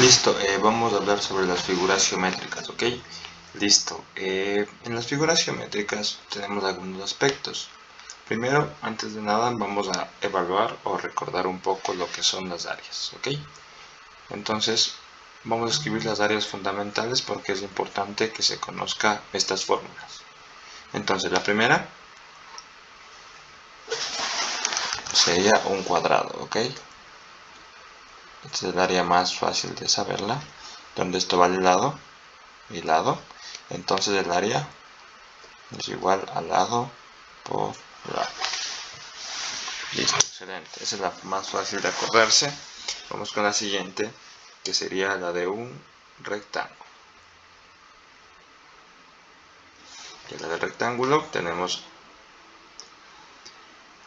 Listo, vamos a hablar sobre las figuras geométricas, ¿ok? Listo, en las figuras geométricas tenemos algunos aspectos. Primero, antes de nada, vamos a evaluar o recordar un poco lo que son las áreas, ¿ok? Entonces, vamos a escribir las áreas fundamentales porque es importante que se conozca estas fórmulas. Entonces, la primera sería un cuadrado, ¿ok? Esta es el área más fácil de saberla, donde esto vale lado y lado. Entonces el área es igual al lado por lado. Listo, excelente. Esa es la más fácil de acordarse. Vamos con la siguiente, que sería la de un rectángulo. En la del rectángulo tenemos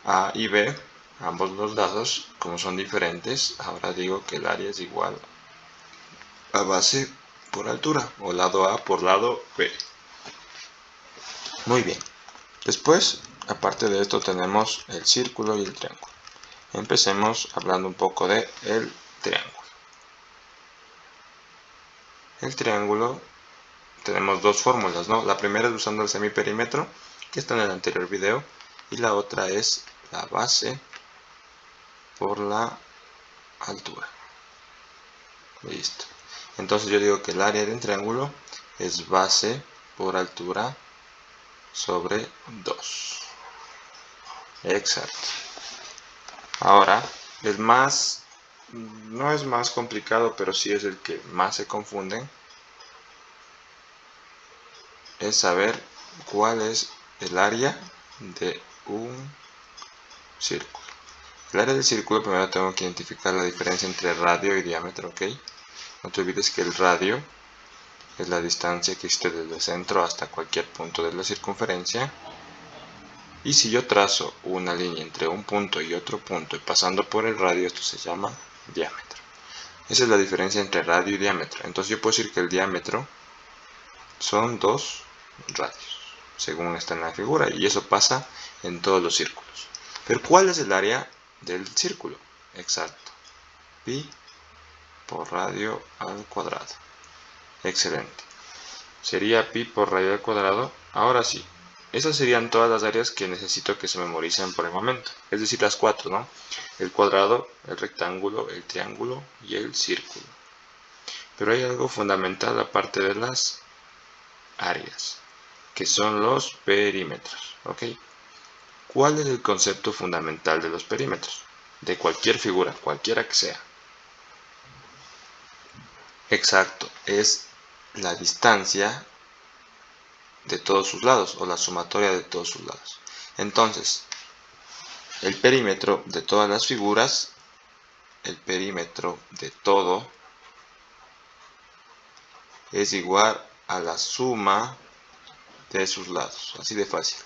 A y B, ambos los lados, como son diferentes, ahora digo que el área es igual a base por altura, o lado A por lado B. Muy bien. Después, aparte de esto, tenemos el círculo y el triángulo. Empecemos hablando un poco de el triángulo. El triángulo tenemos dos fórmulas, ¿no? La primera es usando el semiperímetro, que está en el anterior video, y la otra es la base por la altura. Listo. Entonces yo digo que el área de un triángulo es base por altura sobre 2. Exacto. Ahora, no es más complicado, pero sí es el que más se confunden, es saber cuál es el área de un círculo. El área del círculo, primero tengo que identificar la diferencia entre radio y diámetro, ¿ok? No te olvides que el radio es la distancia que existe desde el centro hasta cualquier punto de la circunferencia. Y si yo trazo una línea entre un punto y otro punto y pasando por el radio, esto se llama diámetro. Esa es la diferencia entre radio y diámetro. Entonces yo puedo decir que el diámetro son 2 radios, según está en la figura, y eso pasa en todos los círculos. Pero ¿cuál es el área del círculo? Exacto, pi por radio al cuadrado. Excelente. Sería pi por radio al cuadrado. Ahora sí, esas serían todas las áreas que necesito que se memoricen por el momento. Es decir, las 4, ¿no? El cuadrado, el rectángulo, el triángulo y el círculo. Pero hay algo fundamental aparte de las áreas, que son los perímetros, ¿ok? ¿Cuál es el concepto fundamental de los perímetros? De cualquier figura, cualquiera que sea. Exacto, es la distancia de todos sus lados, o la sumatoria de todos sus lados. Entonces, el perímetro de todas las figuras, el perímetro de todo, es igual a la suma de sus lados, así de fácil.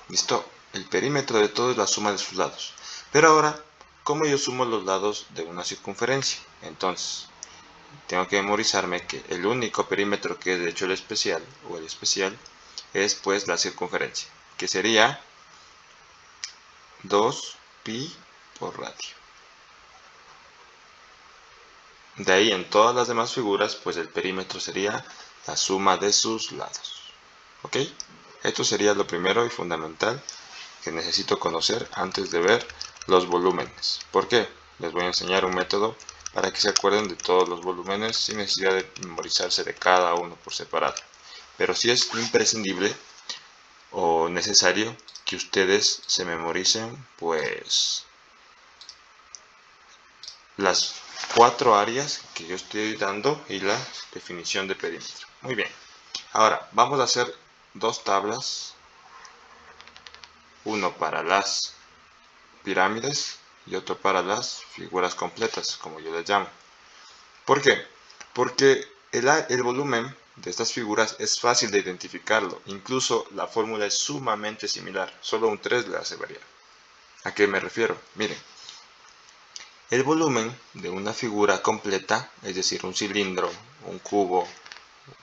¿Listo? El perímetro de todo es la suma de sus lados. Pero ahora, ¿cómo yo sumo los lados de una circunferencia? Entonces, tengo que memorizarme que el único perímetro que es de hecho el especial, o el especial, es pues la circunferencia, que sería 2 pi por radio. De ahí en todas las demás figuras, pues el perímetro sería la suma de sus lados. ¿Ok? Esto sería lo primero y fundamental que necesito conocer antes de ver los volúmenes. ¿Por qué? Les voy a enseñar un método para que se acuerden de todos los volúmenes sin necesidad de memorizarse de cada uno por separado. Pero sí es imprescindible o necesario que ustedes se memoricen pues las 4 áreas que yo estoy dando y la definición de perímetro. Muy bien. Ahora vamos a hacer dos tablas, uno para las pirámides y otro para las figuras completas, como yo les llamo. ¿Por qué? Porque el volumen de estas figuras es fácil de identificarlo, incluso la fórmula es sumamente similar, solo un 3 le hace variar. ¿A qué me refiero? Miren, el volumen de una figura completa, es decir, un cilindro, un cubo,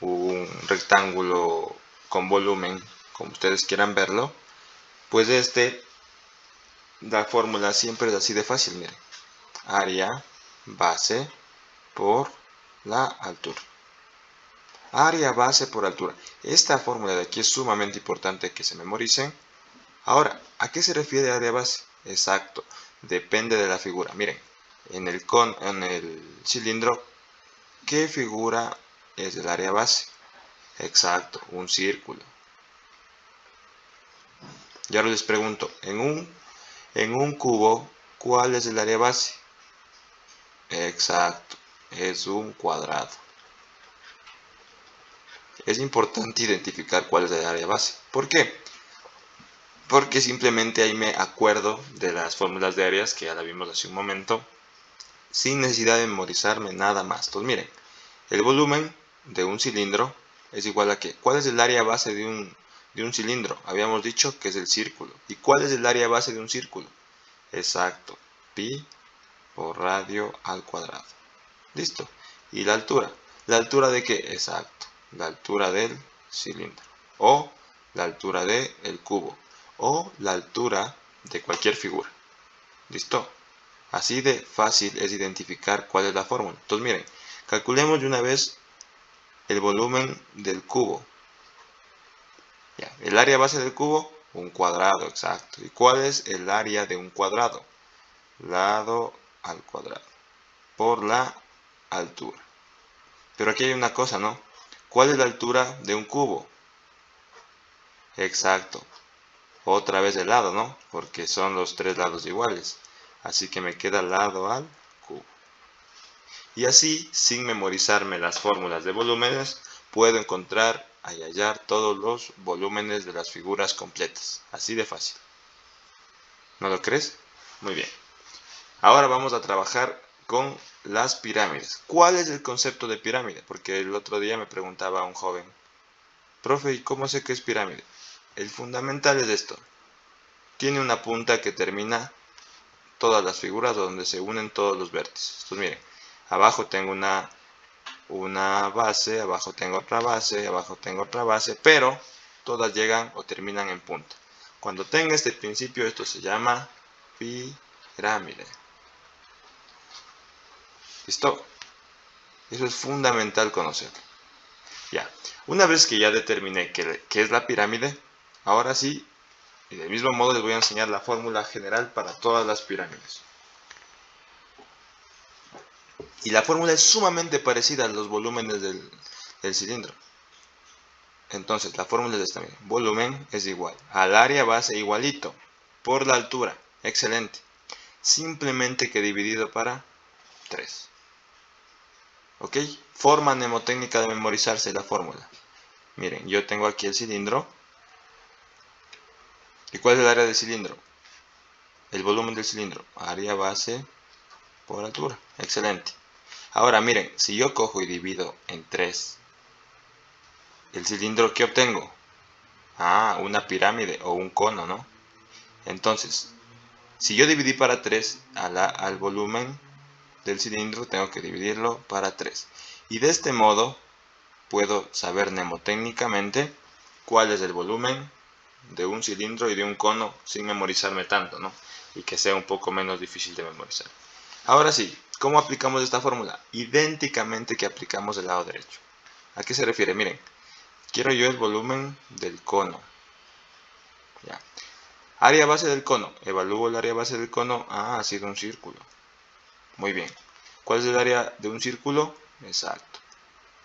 un rectángulo con volumen, como ustedes quieran verlo, pues la fórmula siempre es así de fácil, miren. Área, base por la altura. Área base por altura. Esta fórmula de aquí es sumamente importante que se memoricen. Ahora, ¿a qué se refiere área base? Exacto, depende de la figura. Miren, en el cilindro, ¿qué figura es el área base? Exacto, un círculo. Y ahora les pregunto, en un cubo, ¿cuál es el área base? Exacto, es un cuadrado. Es importante identificar cuál es el área base. ¿Por qué? Porque simplemente ahí me acuerdo de las fórmulas de áreas que ya la vimos hace un momento, sin necesidad de memorizarme nada más. Entonces miren, el volumen de un cilindro es igual a ¿qué? ¿Cuál es el área base de un cilindro? Habíamos dicho que es el círculo. ¿Y cuál es el área base de un círculo? Exacto, pi por radio al cuadrado. Listo. ¿Y la altura? ¿La altura de qué? Exacto, la altura del cilindro. O la altura del cubo. O la altura de cualquier figura. ¿Listo? Así de fácil es identificar cuál es la fórmula. Entonces miren, calculemos de una vez el volumen del cubo. Ya, el área base del cubo, un cuadrado, exacto. ¿Y cuál es el área de un cuadrado? Lado al cuadrado, por la altura. Pero aquí hay una cosa, ¿no? ¿Cuál es la altura de un cubo? Exacto. Otra vez el lado, ¿no? Porque son los tres lados iguales. Así que me queda lado al cubo. Y así, sin memorizarme las fórmulas de volúmenes, puedo encontrar y hallar todos los volúmenes de las figuras completas. Así de fácil. ¿No lo crees? Muy bien. Ahora vamos a trabajar con las pirámides. ¿Cuál es el concepto de pirámide? Porque el otro día me preguntaba un joven, profe, ¿y cómo sé que es pirámide? El fundamental es esto. Tiene una punta que termina todas las figuras donde se unen todos los vértices. Entonces miren, abajo tengo una base, abajo tengo otra base, abajo tengo otra base, pero todas llegan o terminan en punta. Cuando tenga este principio, esto se llama pirámide. ¿Listo? Eso es fundamental conocerlo. Ya, una vez que ya determiné qué es la pirámide, ahora sí, y del mismo modo les voy a enseñar la fórmula general para todas las pirámides. Y la fórmula es sumamente parecida a los volúmenes del cilindro. Entonces, la fórmula es esta, miren. Volumen es igual al área base igualito por la altura. Excelente. Simplemente que dividido para 3. ¿Ok? Forma mnemotécnica de memorizarse la fórmula. Miren, yo tengo aquí el cilindro. ¿Y cuál es el área del cilindro? El volumen del cilindro. Área base por altura. Excelente. Ahora miren, si yo cojo y divido en 3 el cilindro, ¿qué obtengo? Ah, una pirámide o un cono, ¿no? Entonces, si yo dividí para 3 al volumen del cilindro, tengo que dividirlo para 3. Y de este modo puedo saber mnemotécnicamente cuál es el volumen de un cilindro y de un cono sin memorizarme tanto, ¿no? Y que sea un poco menos difícil de memorizar. Ahora sí, ¿cómo aplicamos esta fórmula? Idénticamente que aplicamos del lado derecho. ¿A qué se refiere? Miren, quiero yo el volumen del cono. Ya. Área base del cono. Evalúo el área base del cono. Ah, ha sido un círculo. Muy bien. ¿Cuál es el área de un círculo? Exacto.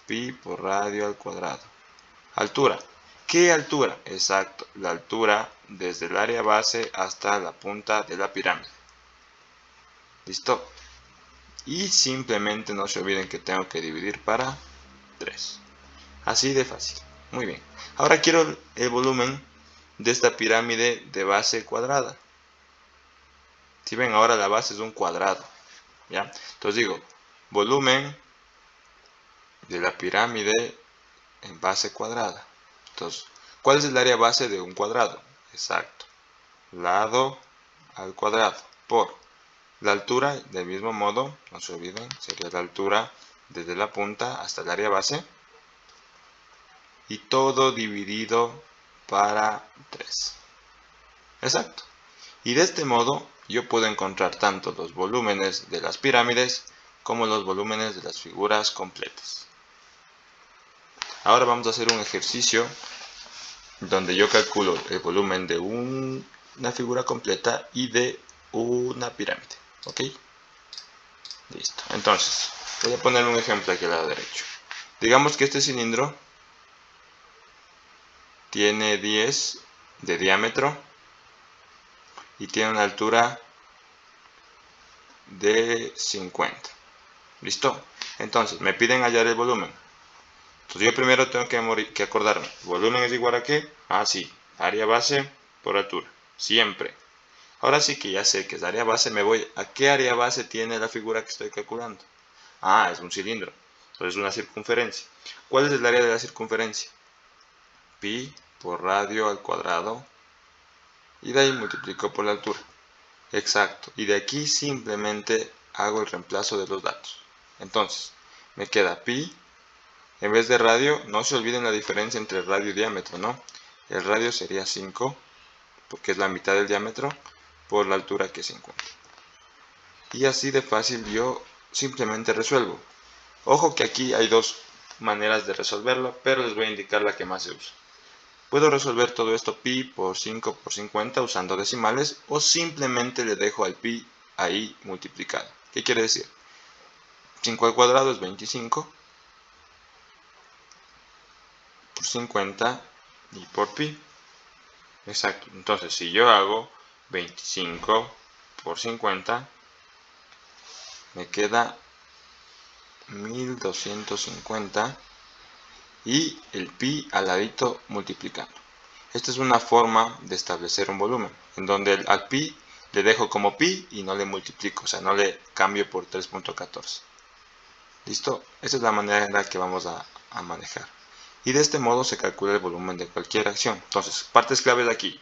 Pi por radio al cuadrado. Altura. ¿Qué altura? Exacto. La altura desde el área base hasta la punta de la pirámide. ¿Listo? Y simplemente no se olviden que tengo que dividir para 3. Así de fácil. Muy bien. Ahora quiero el volumen de esta pirámide de base cuadrada. Si ven, ahora la base es un cuadrado. ¿Ya? Entonces digo, volumen de la pirámide en base cuadrada. Entonces, ¿cuál es el área base de un cuadrado? Exacto. Lado al cuadrado por la altura, del mismo modo, no se olviden, sería la altura desde la punta hasta el área base. Y todo dividido para 3. Exacto. Y de este modo yo puedo encontrar tanto los volúmenes de las pirámides como los volúmenes de las figuras completas. Ahora vamos a hacer un ejercicio donde yo calculo el volumen de una figura completa y de una pirámide. ¿Ok? Listo. Entonces, voy a poner un ejemplo aquí al lado derecho. Digamos que este cilindro tiene 10 de diámetro y tiene una altura de 50. ¿Listo? Entonces, me piden hallar el volumen. Entonces yo primero tengo que acordarme. ¿El volumen es igual a qué? Ah, sí. Área base por altura. Siempre. Ahora sí que ya sé que es área base, me voy a qué área base tiene la figura que estoy calculando. Ah, es un cilindro. Entonces es una circunferencia. ¿Cuál es el área de la circunferencia? Pi por radio al cuadrado. Y de ahí multiplico por la altura. Exacto. Y de aquí simplemente hago el reemplazo de los datos. Entonces, me queda pi. En vez de radio, no se olviden la diferencia entre radio y diámetro, ¿no? El radio sería 5, porque es la mitad del diámetro, por la altura que es 50. Y así de fácil yo simplemente resuelvo. Ojo que aquí hay dos maneras de resolverlo, pero les voy a indicar la que más se usa. Puedo resolver todo esto pi por 5 por 50 usando decimales, o simplemente le dejo al pi ahí multiplicado. ¿Qué quiere decir? 5 al cuadrado es 25 por 50 y por pi. Exacto. Entonces, si yo hago 25 por 50, me queda 1250 y el pi al ladito multiplicando. Esta es una forma de establecer un volumen, en donde al pi le dejo como pi y no le multiplico, o sea, no le cambio por 3.14. ¿Listo? Esta es la manera en la que vamos a manejar. Y de este modo se calcula el volumen de cualquier acción. Entonces, partes claves de aquí.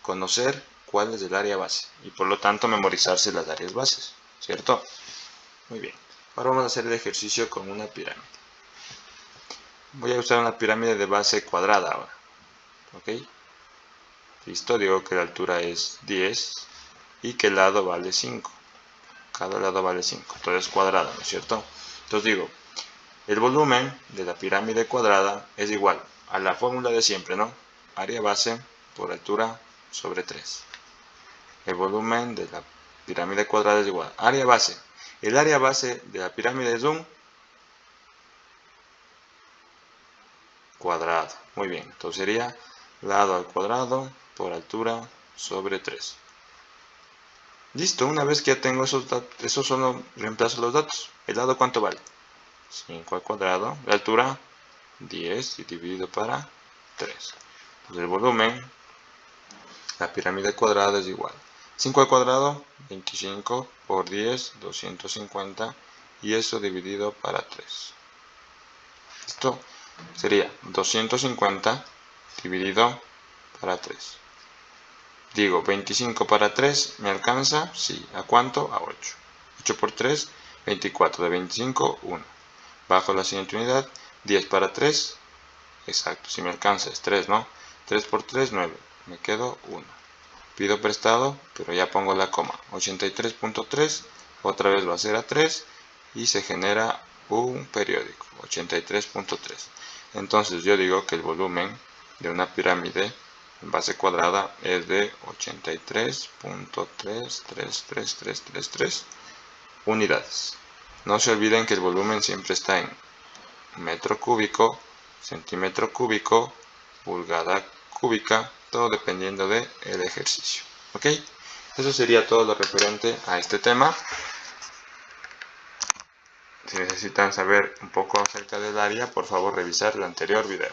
Conocer cuál es el área base y por lo tanto memorizarse las áreas bases, ¿cierto? Muy bien. Ahora vamos a hacer el ejercicio con una pirámide. Voy a usar una pirámide de base cuadrada ahora. ¿Ok? Listo, digo que la altura es 10 y que el lado vale 5. Cada lado vale 5, entonces cuadrada, ¿no es cierto? Entonces digo, el volumen de la pirámide cuadrada es igual a la fórmula de siempre, ¿no? Área base por altura sobre 3. El volumen de la pirámide cuadrada es igual a área base. El área base de la pirámide es un cuadrado. Muy bien, entonces sería lado al cuadrado por altura sobre 3. Listo, una vez que ya tengo esos solo reemplazo los datos. ¿El lado cuánto vale? 5 al cuadrado. La altura 10 y dividido para 3. Pues el volumen, la pirámide cuadrada es igual. 5 al cuadrado, 25 por 10, 250. Y eso dividido para 3. Esto sería 250 dividido para 3. Digo, 25 para 3, ¿me alcanza? Sí. ¿A cuánto? A 8. 8 por 3, 24. De 25, 1. Bajo la siguiente unidad, 10 para 3. Exacto, si me alcanza es 3, ¿no? 3 por 3, 9. Me quedo 1. Pido prestado, pero ya pongo la coma. 83.3, otra vez va a ser a 3 y se genera un periódico, 83.3. Entonces yo digo que el volumen de una pirámide en base cuadrada es de 83.333333 unidades. No se olviden que el volumen siempre está en metro cúbico, centímetro cúbico, pulgada cúbica, todo dependiendo del ejercicio. ¿Ok? Eso sería todo lo referente a este tema. Si necesitan saber un poco acerca del área, por favor revisar el anterior video.